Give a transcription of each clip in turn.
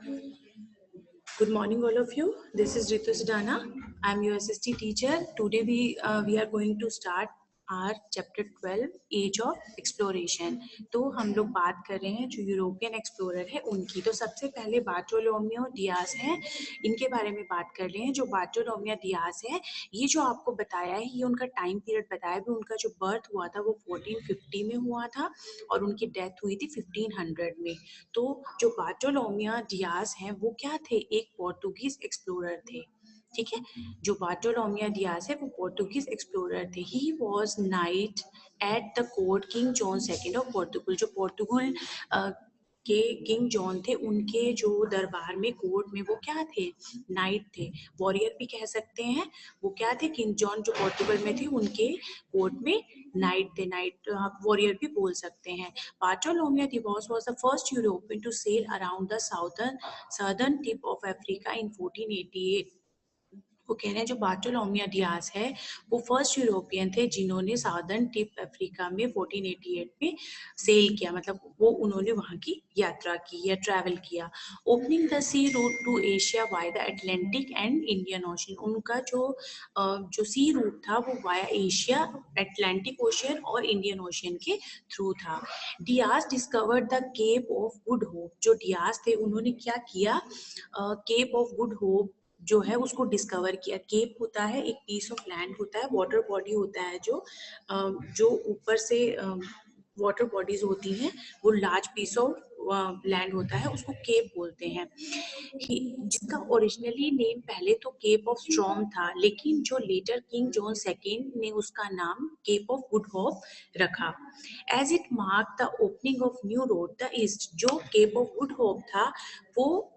Good morning, all of you. This is Ritu Sidana. I'm your SST teacher. Today we are going to start our chapter 12, Age of Exploration. तो हम लोग बात कर रहे हैं जो यूरोपियन एक्सप्लोरर है उनकी। तो सबसे पहले बार्टोलोमियो डियास हैं, इनके बारे में बात कर रहे हैं। जो बार्टोलोमियो डियास है, ये जो आपको बताया है, ये उनका टाइम पीरियड बताया भी। उनका जो बर्थ हुआ था वो 1450 में हुआ था और उनकी डेथ हुई थी 1500 में। तो जो बार्टोलोमियो डियास हैं वो क्या थे? एक पोर्टुगीज एक्सप्लोरर थे। ठीक है, जो बार्टोलोमियो डियास है वो पोर्टुगीज एक्सप्लोरर थे। He was night at the court king John second of Portugal. जो पोर्टुगल के किंग जॉन थे, उनके जो दरबार में, कोर्ट में, वो क्या थे? नाइट थे, वॉरियर भी कह सकते हैं। वो क्या थे? किंग जॉन जो पोर्टुगल में थे, उनके कोर्ट में नाइट थे। नाइट वॉरियर भी बोल सकते हैं। Bartolomé de Bos was the first European to sail around the southern tip of Africa in 1488. वो कह रहे हैं जो बार्टोलोमियो डियास है वो फर्स्ट यूरोपियन थे जिन्होंने साउदर्न टिप अफ्रीका में 1488 में सेल किया, मतलब वो उन्होंने वहां की यात्रा की या ट्रैवल किया। Opening the sea route to Asia by the Atlantic and Indian Ocean. उनका जो सी रूट था वो वाया एशिया, अटलांटिक ओशियन और इंडियन ओशियन के थ्रू था। Dias discovered the Cape of Good Hope. जो डियास थे उन्होंने क्या किया? केप ऑफ गुड होप जो है उसको डिस्कवर किया। केप होता है एक पीस ऑफ लैंड होता है, वाटर बॉडी होता है, जो ऊपर से वाटर बॉडीज होती हैं, वो लार्ज पीस ऑफ लैंड होता है, उसको केप बोलते हैं। जिसका ओरिजिनली नेम पहले तो केप ऑफ स्ट्रॉम था, लेकिन जो लेटर किंग जॉन सेकेंड ने उसका नाम केप ऑफ गुड होप रखा। As it mark the opening of new road the East. जो केप ऑफ गुड होप था वो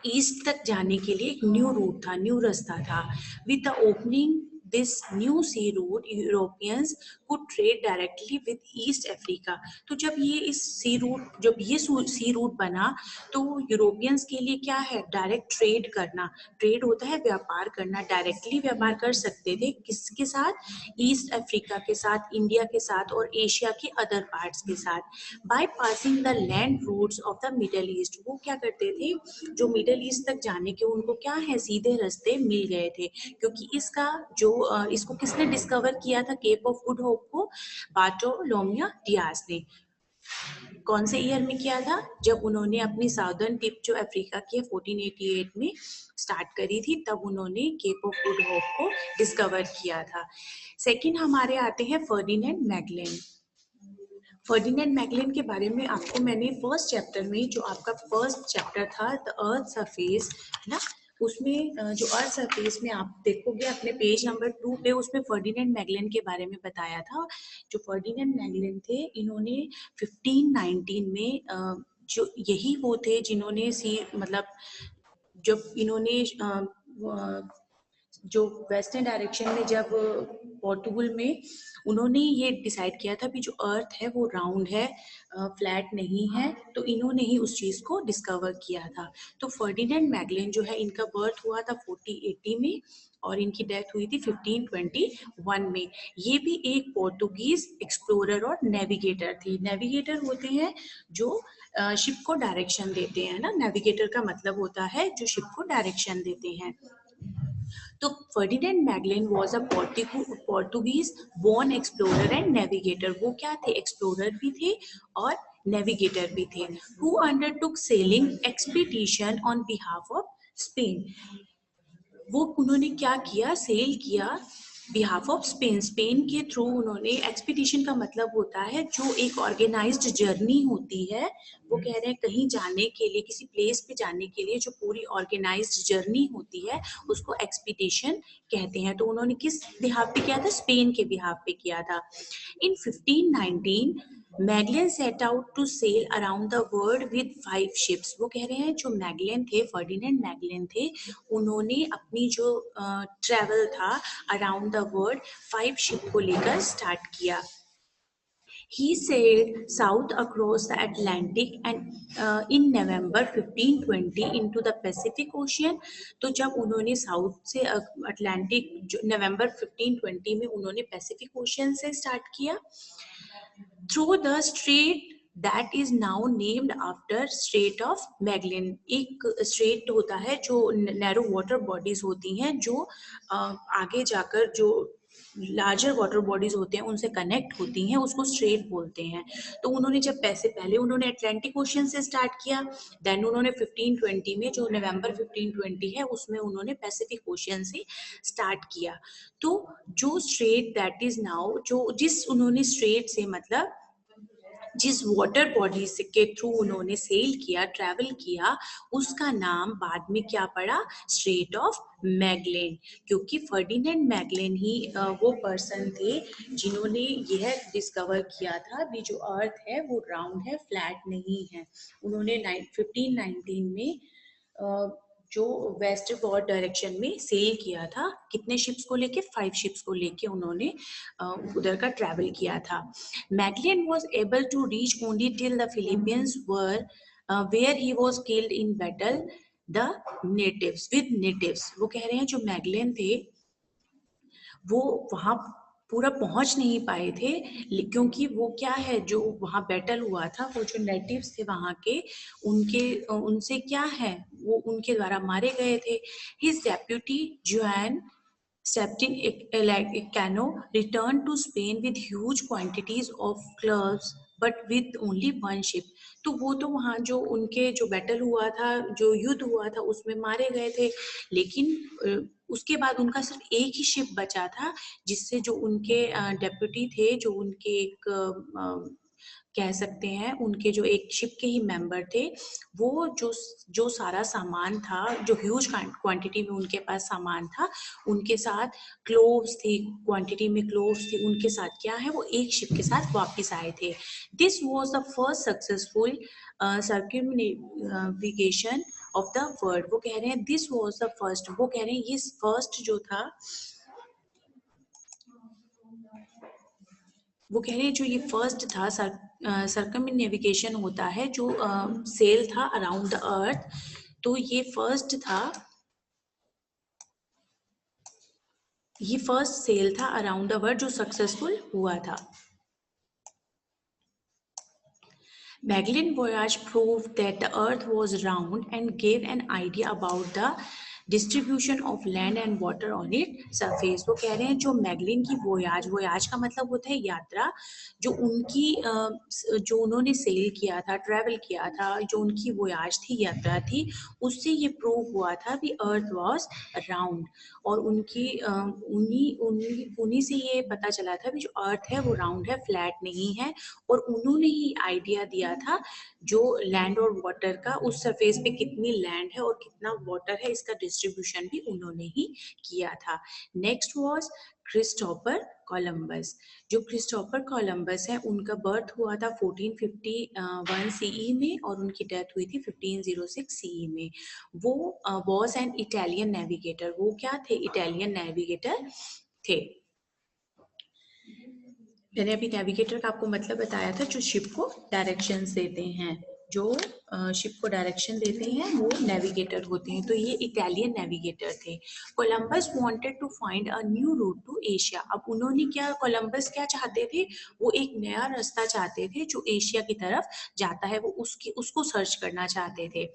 ईस्ट तक जाने के लिए एक न्यू रूट था, न्यू रास्ता था। With the opening this new sea route, Europeans could trade directly with East Africa. तो जब ये सी रूट बना तो यूरोपियंस के लिए क्या है? डायरेक्ट ट्रेड करना। ट्रेड होता है व्यापार करना, डायरेक्टली व्यापार कर सकते थे। किसके साथ? ईस्ट अफ्रीका के साथ, इंडिया के साथ और एशिया के अदर पार्ट्स के साथ। By passing the land routes of the Middle East. वो क्या करते थे? जो मिडल ईस्ट तक जाने के उनको क्या है? सीधे रास्ते मिल गए थे, क्योंकि इसको किसने डिस्कवर किया था? केप ऑफ गुड होप को बार्टोलोमियो डियास ने। कौन से ईयर में किया था? जब उन्होंने अपनी साउदर्न टिप जो अफ्रीका की 1488 में स्टार्ट करी थी, तब उन्होंने केप ऑफ गुड होप को डिस्कवर किया था। सेकंड हमारे आते हैं फर्डिनेंड मैगलेन। फर्डिनेंड मैगलेन के बारे में आपको मैंने फर्स्ट चैप्टर में, जो आपका फर्स्ट चैप्टर था द अर्थ सरफेस, है ना, उसमें जो अर्थ सरफेस में आप देखोगे अपने पेज नंबर 2 पे, उसमें फर्डिनेंड मैगलेन के बारे में बताया था। जो फर्डिनेंड मैगलेन थे, इन्होंने 1519 में जो यही वो थे जिन्होंने मतलब जब इन्होंने जो वेस्टर्न डायरेक्शन में, जब पोर्टुगल में उन्होंने ये डिसाइड किया था कि जो अर्थ है वो राउंड है, फ्लैट नहीं है, तो इन्होंने ही उस चीज को डिस्कवर किया था। तो फर्डिनेंड मैगलेन जो है, इनका बर्थ हुआ था 1480 में और इनकी डेथ हुई थी 1521 में। ये भी एक पोर्टुगीज एक्सप्लोरर और नेविगेटर थी। नेविगेटर होते हैं जो शिप को डायरेक्शन देते हैं ना। नेविगेटर का मतलब होता है जो शिप को डायरेक्शन देते हैं। तो Ferdinand Magellan was a Portuguese born explorer and navigator. वो क्या थे? एक्सप्लोरर भी थे और नेविगेटर भी थे। Who undertook selling expedition on behalf of Spain. वो उन्होंने क्या किया? सेल किया बिहाफ ऑफ स्पेन। स्पेन के थ्रू उन्होंने, एक्सपीडिशन का मतलब होता है जो एक ऑर्गेनाइज्ड जर्नी होती है। वो कह रहे हैं कहीं जाने के लिए, किसी प्लेस पे जाने के लिए जो पूरी ऑर्गेनाइज्ड जर्नी होती है उसको एक्सपीडिशन कहते हैं। तो उन्होंने किस बिहाफ पे किया था? स्पेन के बिहाफ पे किया था। In 1519 Magellan set out to sail around the world with 5 ships. वो कह रहे हैं जो मैगलेन थे, फर्डिनेंड मैगलेन थे, उन्होंने अपनी जो ट्रेवल था अराउंड द वर्ल्ड 5 शिप को लेकर स्टार्ट किया। He sailed south across the Atlantic and in November 1520 into the Pacific Ocean. तो जब उन्होंने साउथ से अटलांटिक, नवंबर 1520 में उन्होंने पैसिफिक ओशियन से स्टार्ट किया। Through the strait that is now named after strait of Magellan. एक स्ट्रेट होता है जो नैरो वाटर बॉडीज होती हैं जो आगे जाकर जो लार्जर वाटर बॉडीज होते हैं उनसे कनेक्ट होती हैं, उसको स्ट्रेट बोलते हैं। तो उन्होंने जब पहले उन्होंने अटलांटिक ओशन से स्टार्ट किया, देन उन्होंने 1520 में जो नवंबर 1520 है उसमें उन्होंने पैसिफिक ओशन से स्टार्ट किया। तो जो स्ट्रेट दैट इज नाउ, जो जिस उन्होंने स्ट्रेट से मतलब जिस वाटर बॉडी के थ्रू उन्होंने सेल किया, ट्रैवल किया, उसका नाम बाद में क्या पड़ा, स्ट्रेट ऑफ मैगलेन। क्योंकि फर्डिनेंड मैगलेन ही वो पर्सन थे जिन्होंने यह डिस्कवर किया था भी जो अर्थ है वो राउंड है, फ्लैट नहीं है। उन्होंने 1519 में जो वेस्ट वॉर्ड डायरेक्शन में सेल किया था, कितने शिप्स को लेके, 5 शिप्स को लेके उन्होंने उधर का ट्रैवल किया था। Magellan was able to reach only till the Philippines where he was killed in battle the natives with natives। वो कह रहे हैं जो मैगलेन थे वो वहां पूरा पहुंच नहीं पाए थे, क्योंकि वो क्या है जो वहां बैटल हुआ था, वो जो नेटिव्स थे वहां के, उनसे क्या है वो उनके द्वारा मारे गए थे। His deputy zone Septin Elcano returned to Spain with huge quantities of cloves but with only one ship। तो वो तो वहाँ जो उनके जो बैटल हुआ था, जो युद्ध हुआ था उसमें मारे गए थे, लेकिन उसके बाद उनका सिर्फ एक ही शिप बचा था जिससे जो उनके डेप्यूटी थे, जो उनके एक कह सकते हैं उनके जो एक शिप के ही मेंबर थे, वो जो सारा सामान था, जो ह्यूज क्वांटिटी में उनके पास सामान था, उनके साथ क्लोव्स थी, क्वांटिटी में क्लोव्स थी, उनके साथ क्या है वो एक शिप के साथ वापस आए थे। This was the first successful circumnavigation of the world. वो कह रहे हैं दिस वाज द फर्स्ट, वो कह रहे हैं ये फर्स्ट जो था, वो कह रहे हैं जो ये फर्स्ट था सर्कमनेविगेशन होता है जो सेल था अराउंड द अर्थ, तो ये फर्स्ट था, ये फर्स्ट सेल था अराउंड द वर्ल्ड जो सक्सेसफुल हुआ था। Magellan voyage proved that the earth was round and gave an idea about the distribution of land and water on it surface. वो कह रहे हैं जो मैगलिन की वोयाज का मतलब होता है यात्रा, जो उनकी जो उन्होंने सेल किया था, ट्रैवल किया था, जो उनकी वोयाज थी, यात्रा थी, उससे ये प्रूव हुआ था कि अर्थ वाज राउंड। और उनकी उन्हीं से ये पता चला था कि जो अर्थ है वो राउंड है, फ्लैट नहीं है। और उन्होंने ही आइडिया दिया था जो लैंड और वाटर का, उस सरफेस पे कितनी लैंड है और कितना वाटर है, इसका डिस्ट्रीब्यूशन भी उन्होंने ही किया था। Next was Christopher Columbus. जो क्रिस्टोफर कोलंबस है उनका बर्थ हुआ था 1451 सीई में और उनकी डेथ हुई थी 1506 सीई में। वो वॉज एन इटालियन नेविगेटर। वो क्या थे, इटालियन नेविगेटर थे। मैंने अभी नेविगेटर का आपको मतलब बताया था, जो शिप को डायरेक्शंस देते हैं, जो शिप को डायरेक्शन देते हैं वो नेविगेटर होते हैं। तो ये इटालियन नेविगेटर थे। Columbus wanted to find a new route to Asia. अब उन्होंने क्या, कोलंबस क्या चाहते थे, वो एक नया रास्ता चाहते थे जो एशिया की तरफ जाता है, वो उसको सर्च करना चाहते थे।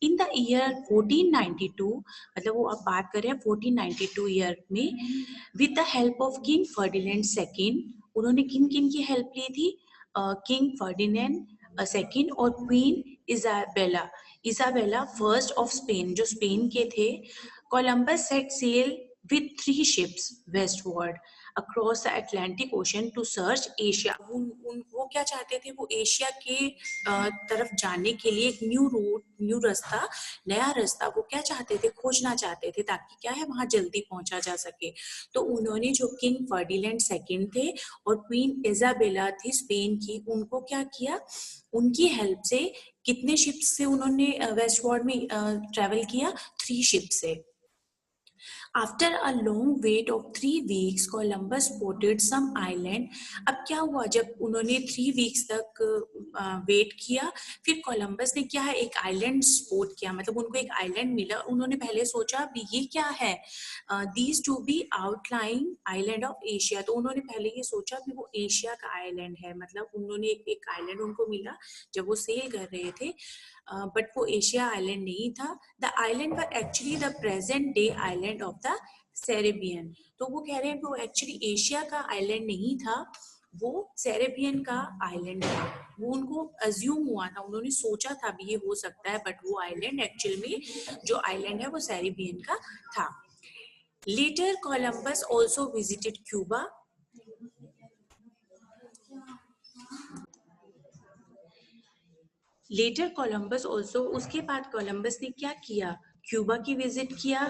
इन द ईयर 1492, मतलब वो अब बात करें 1492 ईयर में, with the help of King Ferdinand second, उन्होंने किन किन की हेल्प ली थी, किंग फर्डिनेंड सेकेंड और queen Isabella, Isabella first of Spain, जो स्पेन के थे। Columbus set sail with 3 ships westward across the Atlantic Ocean to search Asia। वो क्या चाहते थे, वो एशिया के तरफ जाने के लिए एक न्यू रूट, न्यू रास्ता, नया रास्ता वो क्या चाहते थे, खोजना चाहते थे, ताकि क्या है वहां जल्दी पहुंचा जा सके। तो उन्होंने जो किंग फर्डिनेंड सेकेंड थे और क्वीन इजाबेला थी स्पेन की, उनको क्या किया, उनकी हेल्प से कितने शिप्स से उन्होंने वेस्टवर्ड में ट्रेवल किया, 3 शिप से। After a long wait of 3 weeks, Columbus spotted some island. अब क्या हुआ जब उन्होंने 3 weeks तक वेट किया, फिर कोलंबस ने क्या है एक आइलैंड स्पॉट किया, मतलब उनको एक आइलैंड मिला। उन्होंने पहले सोचा भी ये क्या है, these to be outline island of Asia. तो उन्होंने पहले ये सोचा भी वो एशिया का आइलैंड है, मतलब उन्होंने एक आइलैंड उनको मिला जब वो सेल कर रहे थे, बट वो एशिया आइलैंड नहीं था। The island were actually the present day island of the Caribbean. तो वो कह रहे हैं कि वो एक्चुअली एशिया का आइलैंड नहीं था, वो सेरेबियन का आइलैंड था। वो उनको अज्यूम हुआ था, उन्होंने सोचा था भी ये हो सकता है, बट वो आइलैंड एक्चुअल में जो आइलैंड है वो सेरेबियन का था। Later Columbus also visited Cuba. Later Columbus also, उसके बाद कोलंबस ने क्या किया, क्यूबा की विजिट किया,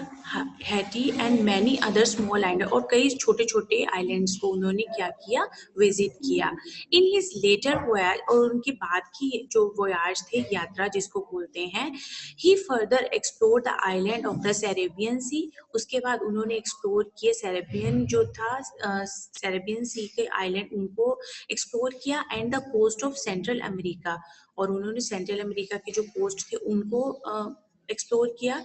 Hattie and many other small island, और कई छोटे छोटे आइलैंड्स को उन्होंने क्या किया, विजिट किया। इन हिज लेटर वोयाज, और उनकी बाद की जो वोयाज थे, यात्रा जिसको बोलते हैं, he further explore the island of the Caribbean sea. उसके बाद उन्होंने एक्सप्लोर किए सेरेबियन जो था, सेरेबियन सी के आइलैंड उनको एक्सप्लोर किया, and the coast of Central America, और उन्होंने सेंट्रल अमेरिका के जो कोस्ट थे उनको एक्सप्लोर किया,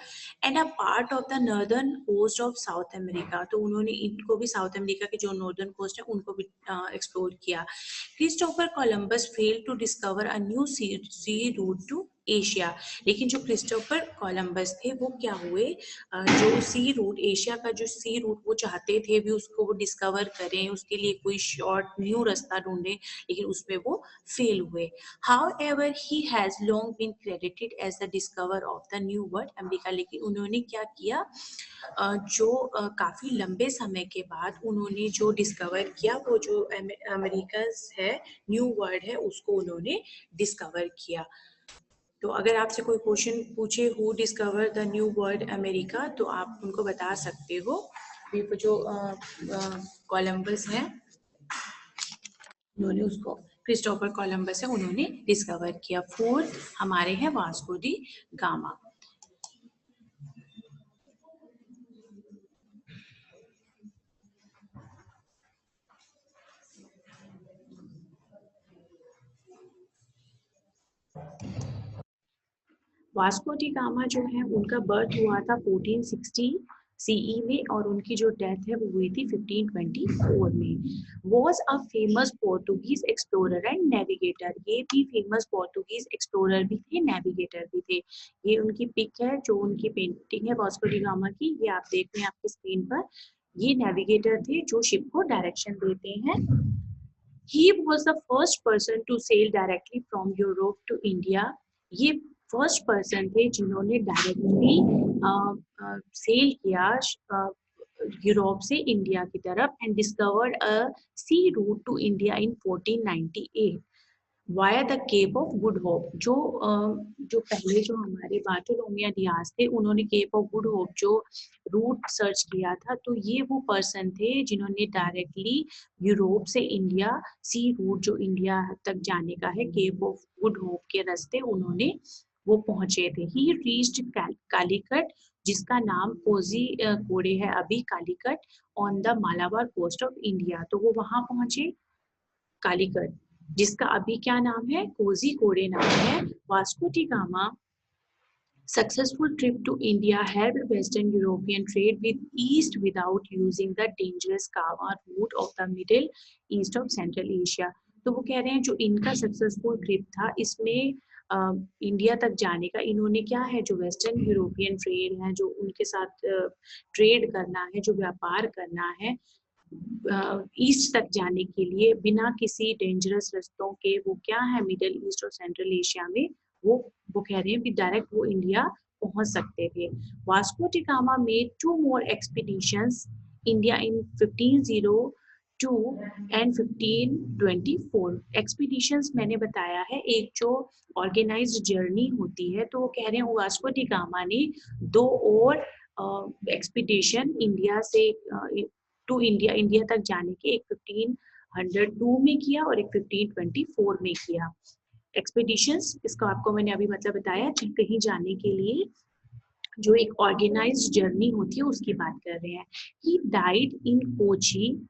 and a part of the northern coast of South America. तो उन्होंने इनको भी साउथ अमेरिका के जो नॉर्दर्न कोस्ट है उनको भी एक्सप्लोर किया। Christopher Columbus failed to discover a new sea route to Asia. लेकिन जो क्रिस्टोफर कोलंबस थे वो क्या हुए, जो सी रूट, एशिया का जो सी रूट वो चाहते थे भी उसको वो डिस्कवर करें, उसके लिए कोई शॉर्ट न्यू रास्ता ढूंढें, लेकिन उसमें वो फेल हुए। However, he has long been credited as the discoverer of the New World America. लेकिन उन्होंने क्या किया, जो काफी लंबे समय के बाद उन्होंने जो डिस्कवर किया, वो जो अमेरिका है, न्यू वर्ल्ड है, उसको उन्होंने डिस्कवर किया। तो अगर आपसे कोई क्वेश्चन पूछे who discover the new world America, तो आप उनको बता सकते हो जो कोलंबस है, उन्होंने उसको, क्रिस्टोफर कोलंबस है, उन्होंने डिस्कवर किया। फोर्थ हमारे हैं Vasco D gamma. Vasco D gamma जो है उनका बर्थ हुआ था 1460 सीई में, और उनकी जो डेथ है वो हुई थी 1524 में। Was a famous Portuguese explorer and navigator. ये भी फेमस पोर्टुगीज एक्सप्लोरर भी थे, नेविगेटर भी थे। ये उनकी पिक है, जो उनकी पेंटिंग है वास्को डी गामा की, ये आप देख रहे हैं आपकी स्क्रीन पर। ये नेविगेटर थे जो शिप को डायरेक्शन देते हैं। He was the first person to sail directly from Europe to India. ये फर्स्ट पर्सन थे जिन्होंने डायरेक्टली सेल किया यूरोप से इंडिया की तरफ, and discovered a sea route to India in 1498 via the Cape of Good Hope. जो पहले जो हमारे बार्टोलोमिया डियास थे, उन्होंने केप ऑफ गुड होप जो रूट सर्च किया था, तो ये वो पर्सन थे जिन्होंने डायरेक्टली यूरोप से इंडिया सी रूट जो इंडिया तक जाने का है, केप ऑफ गुड होप के रास्ते उन्होंने वो पहुंचे थे। ही रीच्ड कालीकट, जिसका नाम कोजी कोड़े है अभी, Calicut on the Malabar coast of India. तो वो वहां पहुंचे कालीकट, जिसका अभी क्या नाम है, कोजी कोड़े नाम है। Vasco D gamma successful trip to India helped Western European trade with East without using the dangerous Kawa route of the Middle East of Central Asia। तो वो कह रहे हैं जो इनका सक्सेसफुल ट्रिप था, इसमें इंडिया तक जाने का, इन्होंने क्या है, जो वेस्टर्न यूरोपियन ट्रेड है, जो उनके साथ ट्रेड करना है, जो व्यापार करना है ईस्ट तक जाने के लिए बिना किसी डेंजरस रास्तों के, वो क्या है, मिडिल ईस्ट और सेंट्रल एशिया में वो कह रहे हैं कि डायरेक्ट वो इंडिया पहुंच सकते थे। Vasco D gamma made 2 more expeditions India in 1502 and 1524। Expeditions मैंने बताया है, एक जो ऑर्गेनाइज्ड जर्नी होती है, तो वो कह रहे हैं वास्को डी गामा ने 2 और एक्सपीडिशन इंडिया से टू इंडिया, इंडिया तक जाने के, एक 1502 में किया और एक 1524 में किया। एक्सपीडिशंस, इसका आपको मैंने अभी मतलब बताया, कहीं जाने के लिए जो एक ऑर्गेनाइज्ड जर्नी होती है उसकी बात कर रहे हैं। ही डाइड इन कोची,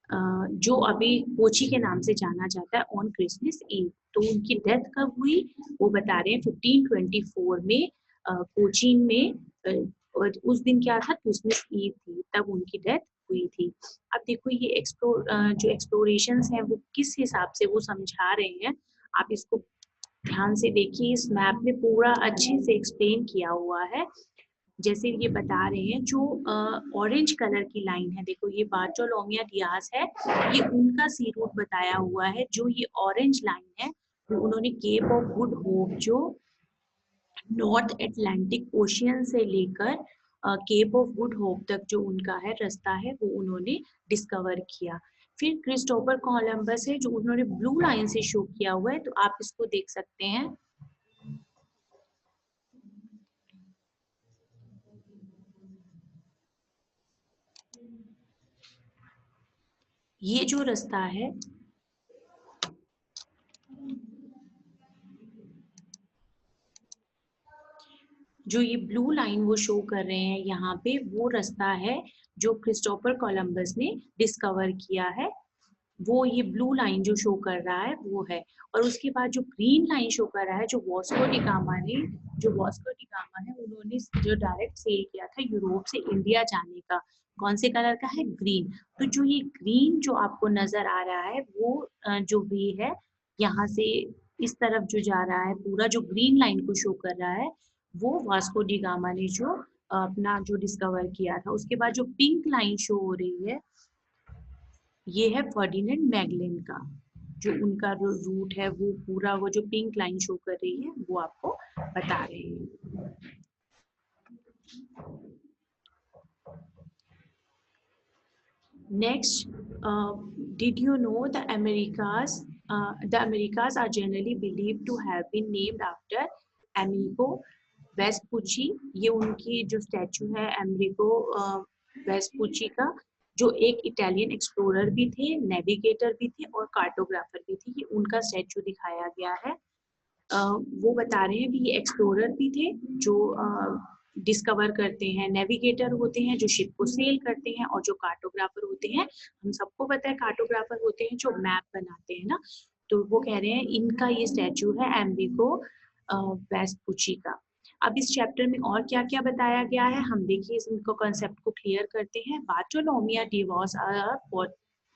जो अभी कोची के नाम से जाना जाता है, ऑन क्रिसमस ईव। तो उनकी डेथ कब हुई वो बता रहे हैं 1524 में कोचीन में। और उस दिन क्या था, क्रिसमस ईव थी, तब उनकी डेथ हुई थी। अब देखो ये जो एक्सप्लोरेशंस हैं वो किस हिसाब से वो समझा रहे हैं, आप इसको ध्यान से देखिए। इस मैप में पूरा अच्छे से एक्सप्लेन किया हुआ है। जैसे ये बता रहे हैं, जो ऑरेंज कलर की लाइन है, देखो ये बार्टोलोमिया डियाज है, ये उनका सी रूट बताया हुआ है। जो ये ऑरेंज लाइन है वो उन्होंने केप ऑफ गुड होप, जो नॉर्थ अटलांटिक ओशियन से लेकर केप ऑफ गुड होप तक जो उनका है रास्ता है, वो उन्होंने डिस्कवर किया। फिर क्रिस्टोफर कोलंबस है, जो उन्होंने ब्लू लाइन से शो किया हुआ है, तो आप इसको देख सकते हैं। ये जो रास्ता है, जो ये ब्लू लाइन वो शो कर रहे हैं यहाँ पे, वो रास्ता है जो क्रिस्टोफर कोलंबस ने डिस्कवर किया है। वो ये ब्लू लाइन जो शो कर रहा है वो है। और उसके बाद जो ग्रीन लाइन शो कर रहा है, जो वास्को डी गामा है, उन्होंने जो डायरेक्ट सेल किया था यूरोप से इंडिया जाने का, कौन से कलर का है, ग्रीन। तो जो ये ग्रीन जो आपको नजर आ रहा है, वो जो वे है यहाँ से इस तरफ जो जा रहा है, पूरा जो ग्रीन लाइन को शो कर रहा है, वो वास्को डी गामा ने जो अपना जो डिस्कवर किया था। उसके बाद जो पिंक लाइन शो हो रही है, ये है फर्डिनेंड मैगलेन का, जो उनका जो रूट है, वो पूरा वो जो पिंक लाइन शो कर रही है वो आपको बता रहे हैं। Next, did you know the Americas are generally believed to have been named after Amerigo Vespucci? ये उनकी जो स्टैचू है अमेरिको वेस्पुची का, जो एक इटालियन एक्सप्लोरर भी थे, नेविगेटर भी थे और कार्टोग्राफर भी थे। ये उनका स्टैचू दिखाया गया है। वो बता रहे हैं कि ये एक्सप्लोरर भी थे, जो डिस्कवर करते हैं, नेविगेटर होते हैं जो शिप को सेल करते हैं, और जो कार्टोग्राफर होते हैं, हम सबको पता है कार्टोग्राफर होते हैं जो मैप बनाते हैं ना। तो वो कह रहे हैं इनका ये स्टैचू है एम्बिगो वेस्पुची का। अब इस चैप्टर में और क्या क्या बताया गया है, हम देखिए इनको कंसेप्ट को क्लियर करते हैं। बार्टोलोमिया Divas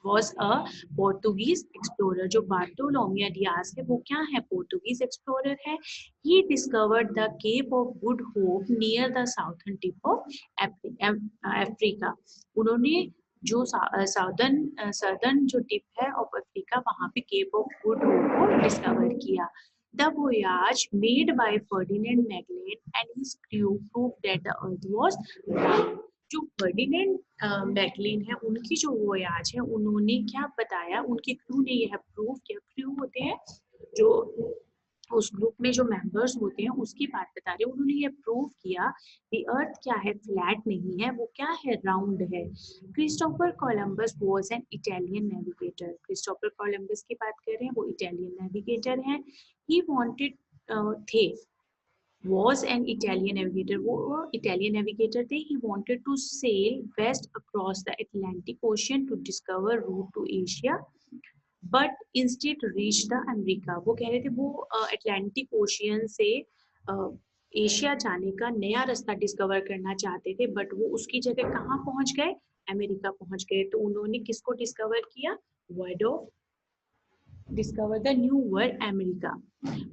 was a Portuguese explorer। जो बार्टोलोमिया डियाज है वो क्या है, पोर्टुगीज एक्सप्लोरर है। He discovered the Cape of Good Hope near the southern tip of Africa। उन्होंने जो सदर्न जो टिप है ऑफ अफ्रीका, वहां पे केप ऑफ गुड होप को डिस्कवर किया। The voyage made by Ferdinand Magellan and his crew proved that the earth was round। जो Ferdinand Magellan है, उनकी जो वोयाज है, उन्होंने क्या बताया, उनके क्रू ने यह प्रूव किया। क्रू होते हैं जो उस ग्रुप में जो मेंबर्स होते हैं, उसकी बात बता रहे हैं। उन्होंने ये प्रूव किया कि अर्थ क्या है, फ्लैट नहीं है, वो क्या है, राउंड है। Christopher Columbus was an Italian navigator. Christopher Columbus की बात कर रहे हैं, वो इटालियन नेविगेटर हैं। ही वांटेड थे was an Italian navigator। वो इटालियन नेविगेटर थे। He wanted to sail west across the Atlantic Ocean to discover route to Asia, but instead reached the America। वो कह रहे थे वो अटलांटिक ओशियन से एशिया जाने का नया रास्ता डिस्कवर करना चाहते थे, बट वो उसकी जगह कहाँ पहुंच गए, अमेरिका पहुंच गए। तो उन्होंने किसको डिस्कवर किया, word of discover the new world America।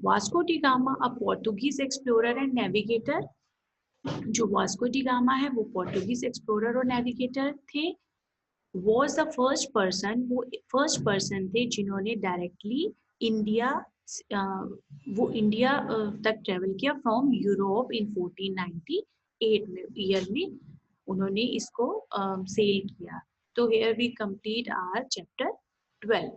Vasco da Gama, a Portuguese explorer and navigator। जो वास्को डी गामा है वो पोर्टुगीज एक्सप्लोरर और नेविगेटर थे। was the first person, वो फर्स्ट पर्सन थे जिन्होंने डायरेक्टली इंडिया वो इंडिया तक ट्रेवल किया फ्रॉम यूरोप इन 1498 में ईयर में उन्होंने इसको सेल किया। तो here we complete our chapter 12।